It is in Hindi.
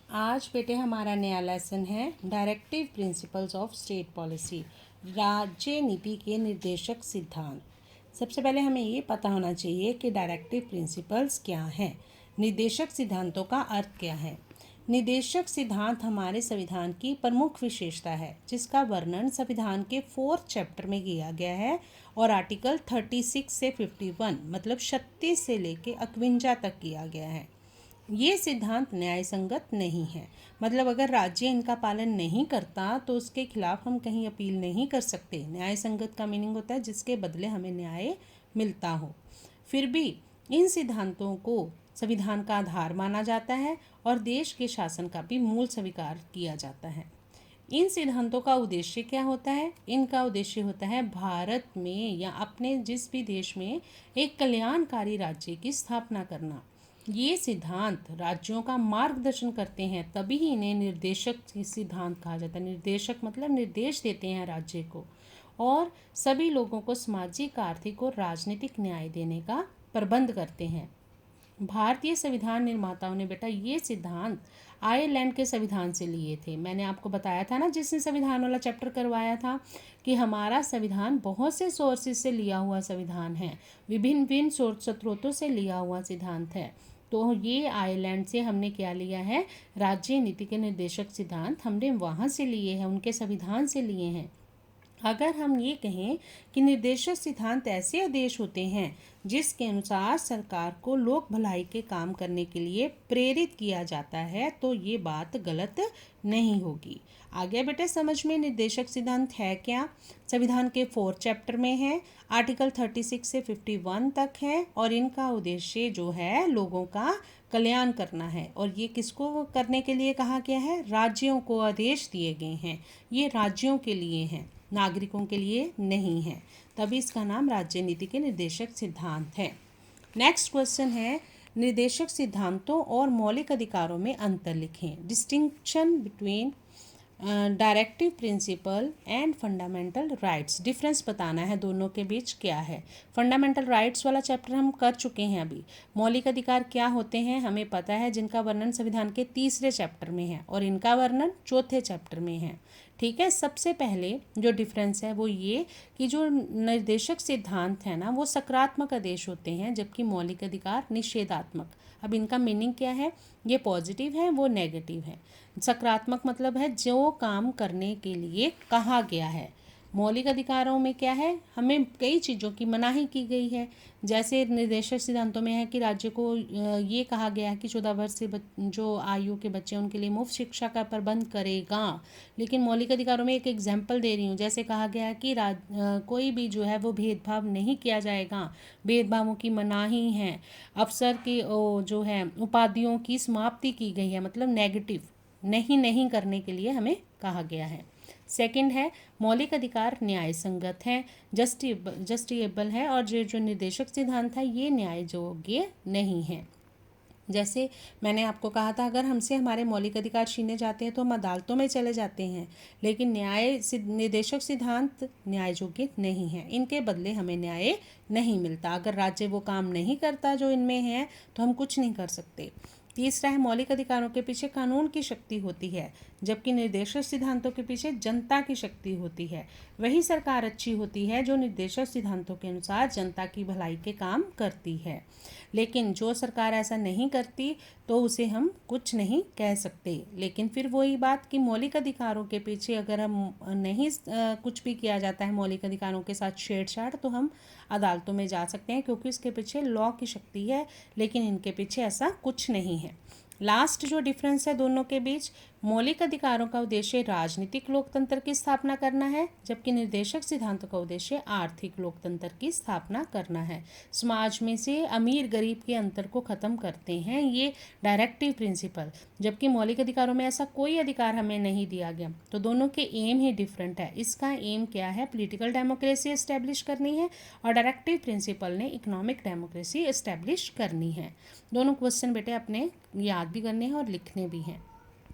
आज बेटे हमारा नया लेसन है directive principles of state policy, राज्य नीति के निर्देशक सिद्धांत। सबसे पहले हमें ये पता होना चाहिए कि डायरेक्टिव प्रिंसिपल्स क्या हैं, निर्देशक सिद्धांतों का अर्थ क्या है। निर्देशक सिद्धांत हमारे संविधान की प्रमुख विशेषता है, जिसका वर्णन संविधान के 4th चैप्टर में किया गया है और आर्टिकल 36 से 51 मतलब 36 से लेके 51 तक किया गया है। ये सिद्धांत न्याय संगत नहीं है, मतलब अगर राज्य इनका पालन नहीं करता तो उसके खिलाफ हम कहीं अपील नहीं कर सकते। न्याय संगत का मीनिंग होता है जिसके बदले हमें न्याय मिलता हो। फिर भी इन सिद्धांतों को संविधान का आधार माना जाता है और देश के शासन का भी मूल स्वीकार किया जाता है। इन सिद्धांतों का उद्देश्य क्या होता है? इनका उद्देश्य होता है भारत में या अपने जिस भी देश में एक कल्याणकारी राज्य की स्थापना करना। ये सिद्धांत राज्यों का मार्गदर्शन करते हैं, तभी इन्हें निर्देशक सिद्धांत कहा जाता है। निर्देशक मतलब निर्देश देते हैं राज्य को और सभी लोगों को सामाजिक, आर्थिक और राजनीतिक न्याय देने का प्रबंध करते हैं। भारतीय संविधान निर्माताओं ने बेटा ये सिद्धांत आयरलैंड के संविधान से लिए थे। मैंने आपको बताया था ना, जिसने संविधान वाला चैप्टर करवाया था, कि हमारा संविधान बहुत से सोर्सेज से लिया हुआ संविधान है, विभिन्न विभिन्न स्रोतों से लिया हुआ सिद्धांत है। तो ये आयरलैंड से हमने क्या लिया है, राज्य नीति के निर्देशक सिद्धांत हमने वहाँ से लिए हैं, उनके संविधान से लिए हैं। अगर हम ये कहें कि निर्देशक सिद्धांत ऐसे आदेश होते हैं जिसके अनुसार सरकार को लोक भलाई के काम करने के लिए प्रेरित किया जाता है, तो ये बात गलत नहीं होगी। आगे बेटे समझ में, निर्देशक सिद्धांत है क्या? संविधान के 4th चैप्टर में है, आर्टिकल 36 से 51 तक है और इनका उद्देश्य जो है लोगों का कल्याण करना है। और ये किसको करने के लिए कहा गया है? राज्यों को आदेश दिए गए हैं, ये राज्यों के लिए हैं, नागरिकों के लिए नहीं है, तभी इसका नाम राज्य नीति के निर्देशक सिद्धांत है। नेक्स्ट क्वेश्चन है, निर्देशक सिद्धांतों और मौलिक अधिकारों में अंतर लिखें। Distinction between directive principle and fundamental rights, difference बताना है दोनों के बीच क्या है। फंडामेंटल राइट्स वाला चैप्टर हम कर चुके हैं अभी। मौलिक अधिकार क्या होते हैं हमें पता है, जिनका वर्णन संविधान के 3रे चैप्टर में है और इनका वर्णन 4थे चैप्टर में है। ठीक है, सबसे पहले जो डिफरेंस है वो ये कि जो निर्देशक सिद्धांत है ना, वो सकारात्मक आदेश होते हैं, जबकि मौलिक अधिकार निषेधात्मक। अब इनका मीनिंग क्या है? ये पॉजिटिव है, वो नेगेटिव है। सकारात्मक मतलब है जो काम करने के लिए कहा गया है। मौलिक अधिकारों में क्या है, हमें कई चीज़ों की मनाही की गई है। जैसे निर्देशक सिद्धांतों में है कि राज्य को ये कहा गया है कि 14 वर्ष से जो आयु के बच्चे उनके लिए मुफ्त शिक्षा का प्रबंध करेगा। लेकिन मौलिक अधिकारों में एक एग्जाम्पल दे रही हूँ, जैसे कहा गया है कि कोई भी जो है वो भेदभाव नहीं किया जाएगा, भेदभावों की मनाही है। अफसर की जो है उपाधियों की समाप्ति की गई है, मतलब नेगेटिव नहीं करने के लिए हमें कहा गया है। सेकंड है, मौलिक अधिकार न्याय संगत है, जस्टिएबल है, और जो निर्देशक सिद्धांत है ये न्याय योग्य नहीं है। जैसे मैंने आपको कहा था, अगर हमसे हमारे मौलिक अधिकार छीने जाते हैं तो हम अदालतों में चले जाते हैं, लेकिन निर्देशक सिद्धांत न्याय योग्य नहीं है, इनके बदले हमें न्याय नहीं मिलता। अगर राज्य वो काम नहीं करता जो इनमें है तो हम कुछ नहीं कर सकते। तीसरा है, मौलिक अधिकारों के पीछे कानून की शक्ति होती है, जबकि निर्देशक सिद्धांतों के पीछे जनता की शक्ति होती है। वही सरकार अच्छी होती है जो निर्देशक सिद्धांतों के अनुसार जनता की भलाई के काम करती है। लेकिन जो सरकार ऐसा नहीं करती तो उसे हम कुछ नहीं कह सकते। लेकिन फिर वही बात कि मौलिक अधिकारों के पीछे अगर हम नहीं कुछ भी किया जाता है, मौलिक अधिकारों के साथ छेड़छाड़, तो हम अदालतों में जा सकते हैं, क्योंकि इसके पीछे लॉ की शक्ति है, लेकिन इनके पीछे ऐसा कुछ नहीं है। लास्ट जो डिफरेंस है दोनों के बीच, मौलिक अधिकारों का उद्देश्य राजनीतिक लोकतंत्र की स्थापना करना है, जबकि निर्देशक सिद्धांतों का उद्देश्य आर्थिक लोकतंत्र की स्थापना करना है। समाज में से अमीर गरीब के अंतर को खत्म करते हैं ये डायरेक्टिव प्रिंसिपल, जबकि मौलिक अधिकारों में ऐसा कोई अधिकार हमें नहीं दिया गया। तो दोनों के एम ही डिफरेंट है। इसका एम क्या है? पॉलिटिकल डेमोक्रेसी एस्टेब्लिश करनी है, और डायरेक्टिव प्रिंसिपल ने इकोनॉमिक डेमोक्रेसी एस्टेब्लिश करनी है। दोनों क्वेश्चन बेटे अपने याद भी करने हैं और लिखने भी हैं।